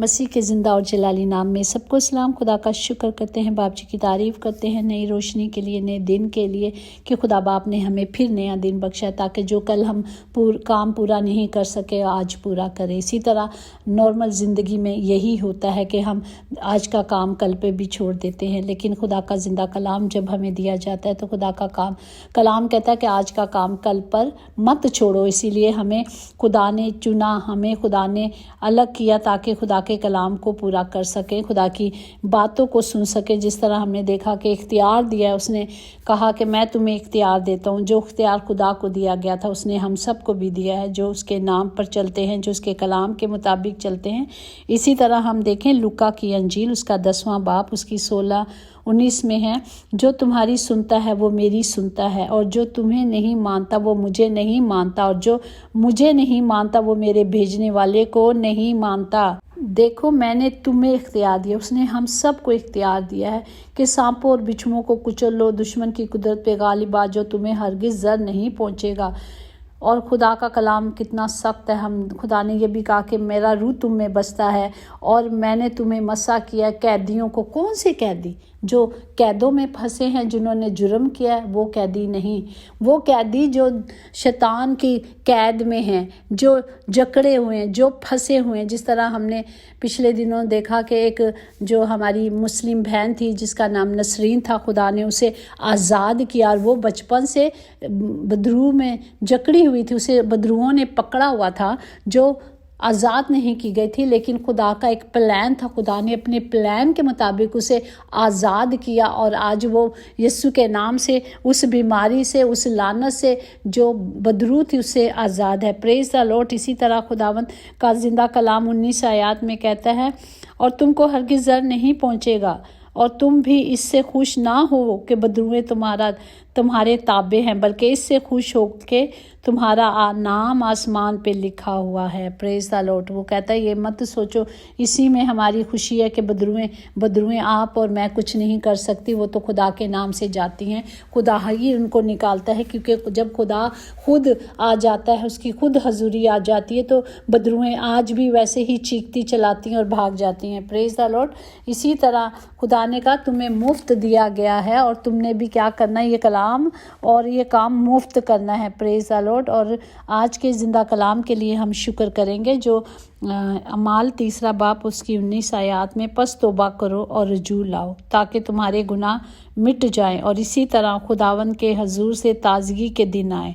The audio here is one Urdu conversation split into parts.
مسیح کے زندہ اور جلالی نام میں سب کو سلام۔ خدا کا شکر کرتے ہیں، باپ جی کی تعریف کرتے ہیں نئی روشنی کے لیے، نئے دن کے لیے کہ خدا باپ نے ہمیں پھر نیا دن بخشا تاکہ جو کل ہم کام پورا نہیں کر سکے آج پورا کریں۔ اسی طرح نارمل زندگی میں یہی ہوتا ہے کہ ہم آج کا کام کل پہ بھی چھوڑ دیتے ہیں، لیکن خدا کا زندہ کلام جب ہمیں دیا جاتا ہے تو خدا کا کلام کہتا ہے کہ آج کا کام کل پر مت چھوڑو۔ اسی لیے ہمیں خدا نے چنا، ہمیں خدا نے الگ کیا تاکہ خدا کے کلام کو پورا کر سکیں، خدا کی باتوں کو سن سکیں۔ جس طرح ہم نے دیکھا کہ اختیار دیا ہے، اس نے کہا کہ میں تمہیں اختیار دیتا ہوں۔ جو اختیار خدا کو دیا گیا تھا اس نے ہم سب کو بھی دیا ہے، جو اس کے نام پر چلتے ہیں، جو اس کے کلام کے مطابق چلتے ہیں۔ اسی طرح ہم دیکھیں لوکا کی انجیل، اس کا 10واں باب، اس کی 16-19 میں ہے، جو تمہاری سنتا ہے وہ میری سنتا ہے، اور جو تمہیں نہیں مانتا وہ مجھے نہیں مانتا، اور جو مجھے نہیں مانتا وہ میرے بھیجنے والے کو نہیں مانتا۔ دیکھو میں نے تمہیں اختیار دیا، اس نے ہم سب کو اختیار دیا ہے کہ سانپوں اور بچھوؤں کو کچل لو، دشمن کی قدرت پہ غالب آ، جو تمہیں ہرگز ضر نہیں پہنچے گا۔ اور خدا کا کلام کتنا سخت ہے۔ خدا نے یہ بھی کہا کہ میرا روح تم میں بستا ہے اور میں نے تمہیں مسح کیا۔ قیدیوں کو، کون سے قیدی؟ جو قیدوں میں پھنسے ہیں، جنہوں نے جرم کیا ہے، وہ قیدی نہیں، وہ قیدی جو شیطان کی قید میں ہیں، جو جکڑے ہوئے ہیں، جو پھنسے ہوئے ہیں۔ جس طرح ہم نے پچھلے دنوں دیکھا کہ ایک جو ہماری مسلم بہن تھی جس کا نام نسرین تھا، خدا نے اسے آزاد کیا، اور وہ بچپن سے بدرو میں جکڑی ہوئی تھی، اسے بدروؤں نے پکڑا ہوا تھا، جو آزاد نہیں کی گئی تھی، لیکن خدا کا ایک پلان تھا، خدا نے اپنے پلان کے مطابق اسے آزاد کیا، اور آج وہ یسوع کے نام سے اس بیماری سے، اس لعنت سے جو بدرو تھی، اس سے آزاد ہے۔ پریز دی لارڈ۔ اسی طرح خداوند کا زندہ کلام 19 آیات میں کہتا ہے، اور تم کو ہرگز ضر نہیں پہنچے گا، اور تم بھی اس سے خوش نہ ہو کہ بدرویں تمہارے تابع ہیں، بلکہ اس سے خوش ہو کہ تمہارا نام آسمان پہ لکھا ہوا ہے۔ پریز دی لارڈ۔ وہ کہتا ہے یہ مت سوچو، اسی میں ہماری خوشی ہے کہ بدرویں آپ اور میں کچھ نہیں کر سکتی، وہ تو خدا کے نام سے جاتی ہیں، خدا ہی ان کو نکالتا ہے، کیونکہ جب خدا خود آ جاتا ہے، اس کی خود حضوری آ جاتی ہے، تو بدرویں آج بھی ویسے ہی چیختی چلاتی ہیں اور بھاگ جاتی ہیں۔ پریز دی لارڈ۔ اسی طرح خدا نے کہا تمہیں مفت دیا گیا ہے، اور تم نے بھی کیا کرنا ہے؟ یہ کلام اور یہ کام مفت کرنا ہے۔ پریز دی لارڈ۔ اور آج کے زندہ کلام کے لیے ہم شکر کریں گے، جو اعمال 3 باب اس کی 19 آیات میں، پس توبہ کرو اور رجوع لاؤ تاکہ تمہارے گناہ مٹ جائیں، اور اسی طرح خداوند کے حضور سے تازگی کے دن آئے۔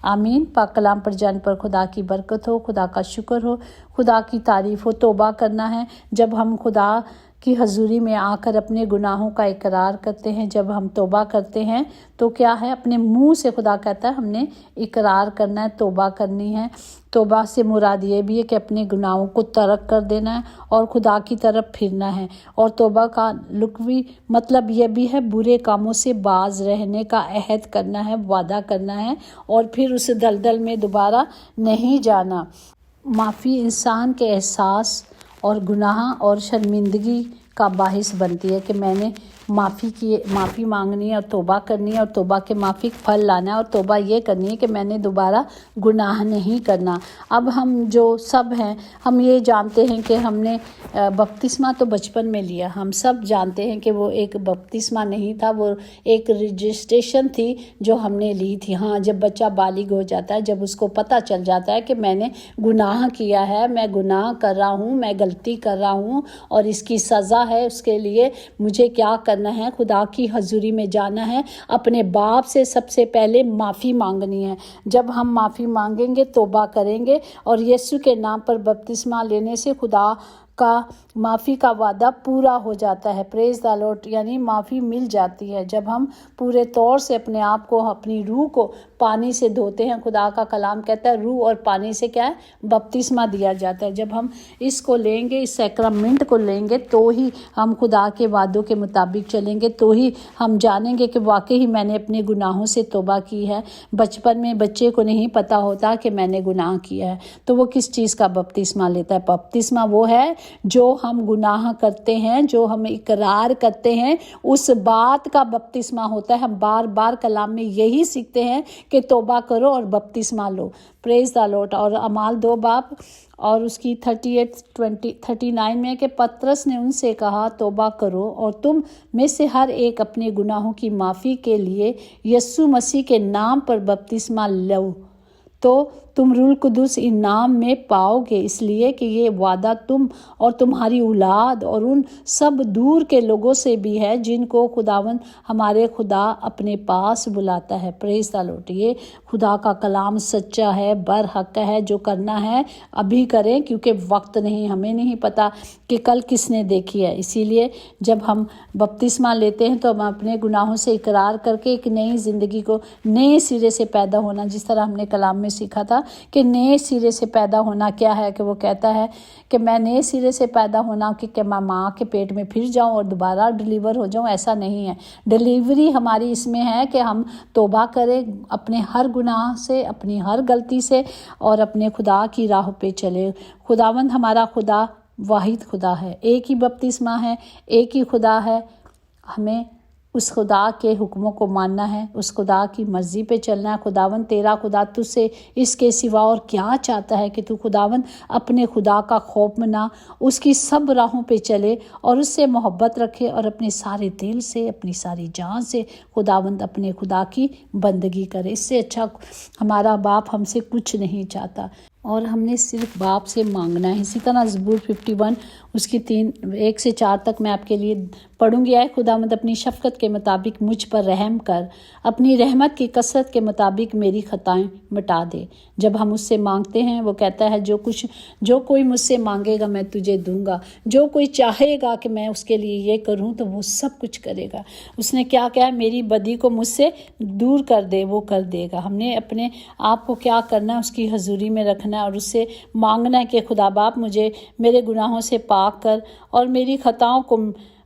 آمین۔ پاک کلام پر جان پر خدا کی برکت ہو، خدا کا شکر ہو، خدا کی تعریف ہو۔ توبہ کرنا ہے جب ہم خدا کی حضوری میں آ کر اپنے گناہوں کا اقرار کرتے ہیں، جب ہم توبہ کرتے ہیں تو کیا ہے؟ اپنے منہ سے خدا کہتا ہے ہم نے اقرار کرنا ہے، توبہ کرنی ہے۔ توبہ سے مراد یہ بھی ہے کہ اپنے گناہوں کو ترک کر دینا ہے اور خدا کی طرف پھرنا ہے۔ اور توبہ کا لغوی مطلب یہ بھی ہے برے کاموں سے باز رہنے کا عہد کرنا ہے، وعدہ کرنا ہے، اور پھر اس دلدل میں دوبارہ نہیں جانا۔ معافی انسان کے احساس اور گناہ اور شرمندگی کا باعث بنتی ہے کہ میں نے معافی مانگنی ہے اور توبہ کرنی ہے، اور توبہ کے مافک پھل لانا ہے، اور توبہ یہ کرنی ہے کہ میں نے دوبارہ گناہ نہیں کرنا۔ اب ہم جو سب ہیں، ہم یہ جانتے ہیں کہ ہم نے بپتسمہ تو بچپن میں لیا، ہم سب جانتے ہیں کہ وہ ایک بپتسمہ نہیں تھا، وہ ایک رجسٹریشن تھی جو ہم نے لی تھی۔ ہاں، جب بچہ بالغ ہو جاتا ہے، جب اس کو پتہ چل جاتا ہے کہ میں نے گناہ کیا ہے، میں گناہ کر رہا ہوں، میں غلطی کر رہا ہوں، اور اس کی سزا ہے، اس کے لیے مجھے کیا کرنا ہے؟ خدا کی حضوری میں جانا ہے، اپنے باپ سے سب سے پہلے معافی مانگنی ہے۔ جب ہم معافی مانگیں گے، توبہ کریں گے، اور یسوع کے نام پر بپتسمہ لینے سے خدا کا معافی کا وعدہ پورا ہو جاتا ہے۔ پریز دی لارڈ۔ یعنی معافی مل جاتی ہے جب ہم پورے طور سے اپنے آپ کو، اپنی روح کو پانی سے دھوتے ہیں۔ خدا کا کلام کہتا ہے روح اور پانی سے کیا ہے؟ بپتسمہ دیا جاتا ہے۔ جب ہم اس کو لیں گے، اس سیکرامنٹ کو لیں گے، تو ہی ہم خدا کے وعدوں کے مطابق چلیں گے، تو ہی ہم جانیں گے کہ واقعی میں نے اپنے گناہوں سے توبہ کی ہے۔ بچپن میں بچے کو نہیں پتہ ہوتا کہ میں نے گناہ کیا ہے، تو وہ کس چیز کا بپتسمہ لیتا ہے؟ بپتسمہ وہ ہے جو ہم گناہ کرتے ہیں، جو ہم اقرار کرتے ہیں، اس بات کا بپتسمہ ہوتا ہے۔ ہم بار بار کلام میں یہی سیکھتے ہیں کہ توبہ کرو اور بپتسمہ لو۔ پریز دا لارڈ۔ اور اعمال 2 باب اور اس کی 39 میں کہ پطرس نے ان سے کہا توبہ کرو اور تم میں سے ہر ایک اپنے گناہوں کی معافی کے لیے یسوع مسیح کے نام پر بپتسمہ لو تو تم روح القدس انعام میں پاؤ گے، اس لیے کہ یہ وعدہ تم اور تمہاری اولاد اور ان سب دور کے لوگوں سے بھی ہے جن کو خداوند ہمارے خدا اپنے پاس بلاتا ہے۔ پریز دا لارڈ۔ یہ خدا کا کلام سچا ہے، برحق ہے۔ جو کرنا ہے ابھی کریں، کیونکہ وقت نہیں، ہمیں نہیں پتہ کہ کل کس نے دیکھی ہے۔ اسی لیے جب ہم بپتسمہ لیتے ہیں تو ہم اپنے گناہوں سے اقرار کر کے ایک نئی زندگی کو نئے سرے سے پیدا ہونا، جس طرح ہم نے کلام میں سیکھا تھا کہ نئے سرے سے پیدا ہونا کیا ہے، کہ وہ کہتا ہے کہ میں نئے سرے سے پیدا ہونا کہ میں ماں کے پیٹ میں پھر جاؤں اور دوبارہ ڈیلیور ہو جاؤں، ایسا نہیں ہے۔ ڈیلیوری ہماری اس میں ہے کہ ہم توبہ کریں اپنے ہر گناہ سے، اپنی ہر غلطی سے، اور اپنے خدا کی راہ پہ چلے۔ خداوند ہمارا خدا واحد خدا ہے، ایک ہی بپتسمہ ہے، ایک ہی خدا ہے۔ ہمیں اس خدا کے حکموں کو ماننا ہے، اس خدا کی مرضی پہ چلنا ہے۔ خداوند تیرا خدا تجھ سے اس کے سوا اور کیا چاہتا ہے کہ تو خداوند اپنے خدا کا خوف منا، اس کی سب راہوں پہ چلے اور اس سے محبت رکھے، اور اپنے سارے دل سے، اپنی ساری جان سے خداوند اپنے خدا کی بندگی کرے۔ اس سے اچھا ہمارا باپ ہم سے کچھ نہیں چاہتا، اور ہم نے صرف باپ سے مانگنا ہے۔ اسی طرح زبور 51 اس کی 1 سے 4 تک میں آپ کے لیے پڑھوں گی۔ اے خداوند اپنی شفقت کے مطابق مجھ پر رحم کر، اپنی رحمت کی کثرت کے مطابق میری خطائیں مٹا دے۔ جب ہم اس سے مانگتے ہیں، وہ کہتا ہے جو کوئی مجھ سے مانگے گا میں تجھے دوں گا، جو کوئی چاہے گا کہ میں اس کے لیے یہ کروں تو وہ سب کچھ کرے گا۔ اس نے کیا کہا؟ میری بدی کو مجھ سے دور کر دے، وہ کر دے گا۔ ہم نے اپنے آپ کو کیا کرنا ہے؟ اس کی حضوری میں رکھنا ہے اور اس سے مانگنا ہے کہ خدا باپ مجھے میرے گناہوں سے پاک کر اور میری خطاؤں کو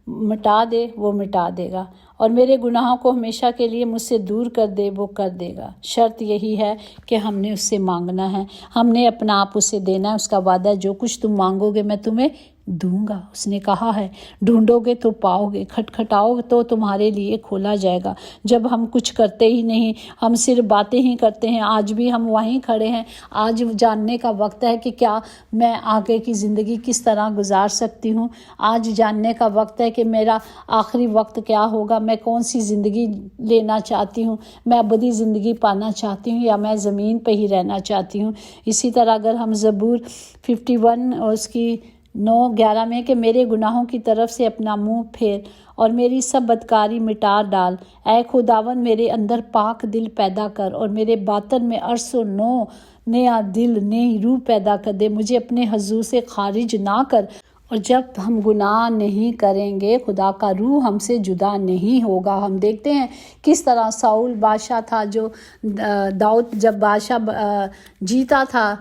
مٹا دے، وہ مٹا دے گا، اور میرے گناہوں کو ہمیشہ کے لیے مجھ سے دور کر دے، وہ کر دے گا۔ شرط یہی ہے کہ ہم نے اس سے مانگنا ہے، ہم نے اپنا آپ اسے دینا ہے۔ اس کا وعدہ ہے جو کچھ تم مانگو گے میں تمہیں دوں گا۔ اس نے کہا ہے ڈھونڈو گے تو پاؤ گے، کھٹکھٹاؤ تو تمہارے لیے کھولا جائے گا۔ جب ہم کچھ کرتے ہی نہیں، ہم صرف باتیں ہی کرتے ہیں، آج بھی ہم وہیں کھڑے ہیں۔ آج جاننے کا وقت ہے کہ کیا میں آگے کی زندگی کس طرح گزار سکتی ہوں۔ آج جاننے کا وقت ہے کہ میرا آخری وقت کیا ہوگا، میں کون سی زندگی لینا چاہتی ہوں، میں ابدی زندگی پانا چاہتی ہوں یا میں زمین پہ ہی رہنا چاہتی ہوں۔ اسی طرح اگر ہم زبور 51 اور اس کی 9-11 میں کہ میرے گناہوں کی طرف سے اپنا منہ پھیر اور میری سب بدکاری مٹا ڈال۔ اے خداوند میرے اندر پاک دل پیدا کر اور میرے باطن میں ارس و نیا دل، نئی روح پیدا کر دے۔ مجھے اپنے حضور سے خارج نہ کر۔ اور جب ہم گناہ نہیں کریں گے خدا کا روح ہم سے جدا نہیں ہوگا۔ ہم دیکھتے ہیں کس طرح ساؤل بادشاہ تھا، جو داؤد جب بادشاہ جیتا تھا،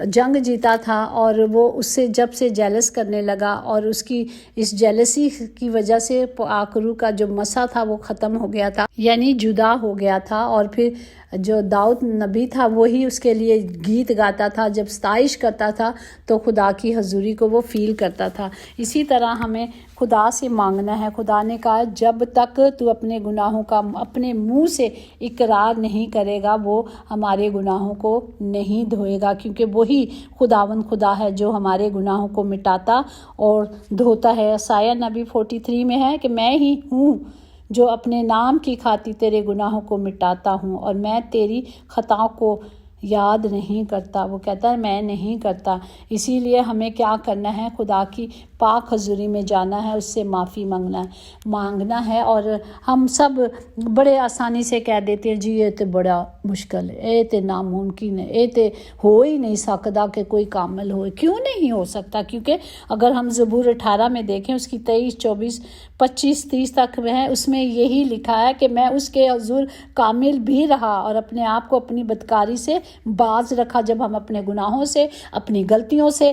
جنگ جیتا تھا، اور وہ اس سے جب سے جیلس کرنے لگا اور اس کی اس جیلسی کی وجہ سے پاک روح کا جو مسا تھا وہ ختم ہو گیا تھا، یعنی جدا ہو گیا تھا۔ اور پھر جو داؤد نبی تھا وہی اس کے لیے گیت گاتا تھا، جب ستائش کرتا تھا تو خدا کی حضوری کو وہ فیل کرتا تھا۔ اسی طرح ہمیں خدا سے مانگنا ہے۔ خدا نے کہا جب تک تو اپنے گناہوں کا اپنے منہ سے اقرار نہیں کرے گا وہ ہمارے گناہوں کو نہیں دھوئے گا، کیونکہ وہی خداوند خدا ہے جو ہمارے گناہوں کو مٹاتا اور دھوتا ہے۔ یسایہ نبی 43 میں ہے کہ میں ہی ہوں جو اپنے نام کی خاطر تیرے گناہوں کو مٹاتا ہوں اور میں تیری خطاؤں کو یاد نہیں کرتا۔ وہ کہتا ہے میں نہیں کرتا۔ اسی لیے ہمیں کیا کرنا ہے؟ خدا کی پاک حضوری میں جانا ہے، اس سے معافی مانگنا ہے۔ اور ہم سب بڑے آسانی سے کہہ دیتے ہیں جی یہ تو بڑا مشکل ہے، یہ تو ناممکن ہے، یہ تو ہو ہی نہیں سکتا کہ کوئی کامل ہوئے۔ کیوں نہیں ہو سکتا؟ کیونکہ اگر ہم زبور 18 میں دیکھیں، اس کی 23, 24, 25, 30 تک ہے، اس میں یہی لکھا ہے کہ میں اس کے حضور کامل بھی رہا اور اپنے آپ کو اپنی بدکاری سے باز رکھا۔ جب ہم اپنے گناہوں سے، اپنی غلطیوں سے